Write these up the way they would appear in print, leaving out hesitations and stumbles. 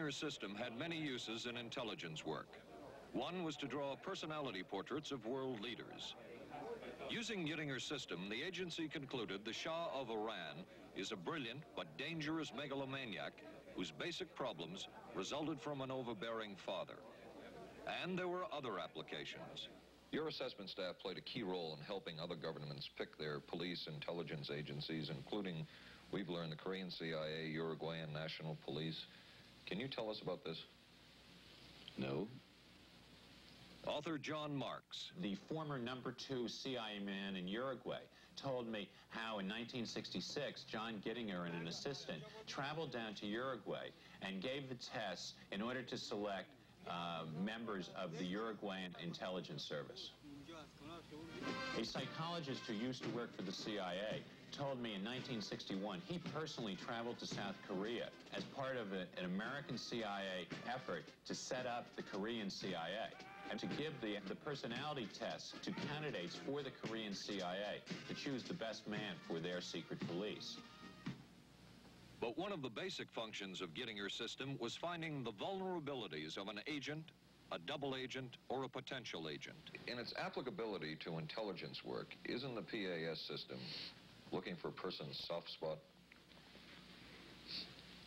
Gittinger's system had many uses in intelligence work. One was to draw personality portraits of world leaders. Using Gittinger's system, the agency concluded the Shah of Iran is a brilliant but dangerous megalomaniac whose basic problems resulted from an overbearing father. And there were other applications. Your assessment staff played a key role in helping other governments pick their police intelligence agencies, including, we've learned, the Korean CIA, Uruguayan National Police. Can you tell us about this? No. Author John Marks. The former #2 CIA man in Uruguay told me how in 1966, John Gittinger and an assistant traveled down to Uruguay and gave the tests in order to select members of the Uruguayan intelligence service. A psychologist who used to work for the CIA told me in 1961 he personally traveled to South Korea as part of an American CIA effort to set up the Korean CIA and to give the personality tests to candidates for the Korean CIA to choose the best man for their secret police. But one of the basic functions of Gittinger's system was finding the vulnerabilities of an agent, a double agent, or a potential agent. In its applicability to intelligence work, isn't the PAS system looking for a person's soft spot?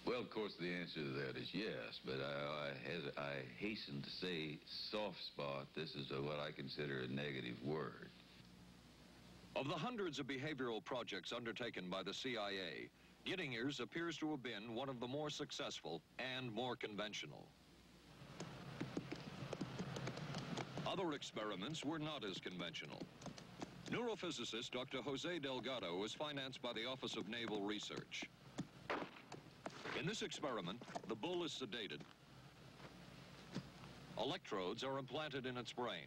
Well, of course, the answer to that is yes, but I hasten to say soft spot. This is what I consider a negative word. Of the hundreds of behavioral projects undertaken by the CIA, Gittinger's appears to have been one of the more successful and more conventional. Other experiments were not as conventional. Neurophysicist Dr. Jose Delgado was financed by the Office of Naval Research. In this experiment, the bull is sedated. Electrodes are implanted in its brain.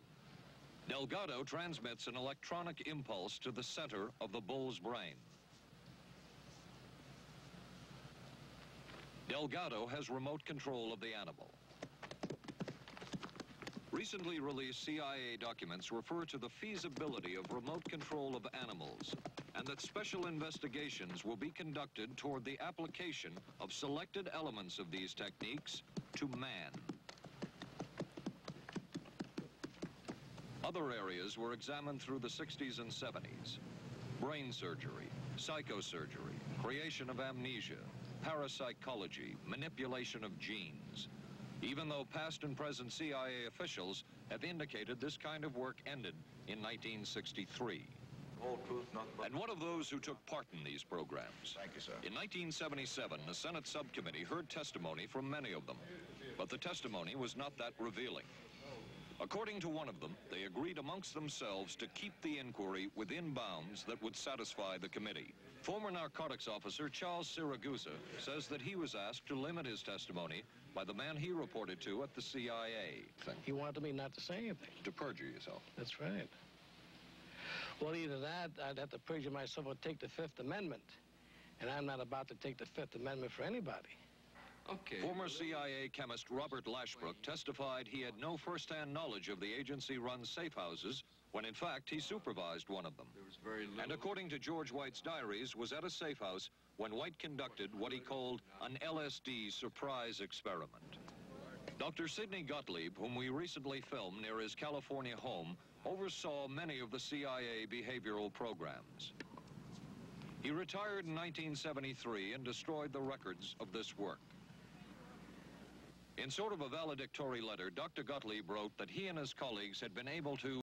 Delgado transmits an electronic impulse to the center of the bull's brain. Delgado has remote control of the animal. Recently released CIA documents refer to the feasibility of remote control of animals and that special investigations will be conducted toward the application of selected elements of these techniques to man. Other areas were examined through the 60s and 70s. Brain surgery, psychosurgery, creation of amnesia, parapsychology, manipulation of genes. Even though past and present CIA officials have indicated this kind of work ended in 1963. Whole truth, nothing but... And one of those who took part in these programs. Thank you, sir. In 1977, the Senate subcommittee heard testimony from many of them, but the testimony was not that revealing. According to one of them, they agreed amongst themselves to keep the inquiry within bounds that would satisfy the committee. Former narcotics officer Charles Siragusa says that he was asked to limit his testimony by the man he reported to at the CIA. He wanted me not to say anything. To perjure yourself. That's right. Well, either that, I'd have to perjure myself or take the Fifth Amendment. And I'm not about to take the Fifth Amendment for anybody. Okay. Former CIA chemist Robert Lashbrook testified he had no first-hand knowledge of the agency-run safe houses when, in fact, he supervised one of them. There was very little... And according to George White's diaries, was at a safe house when White conducted what he called an LSD surprise experiment. Dr. Sidney Gottlieb, whom we recently filmed near his California home, oversaw many of the CIA behavioral programs. He retired in 1973 and destroyed the records of this work. In sort of a valedictory letter, Dr. Gottlieb wrote that he and his colleagues had been able to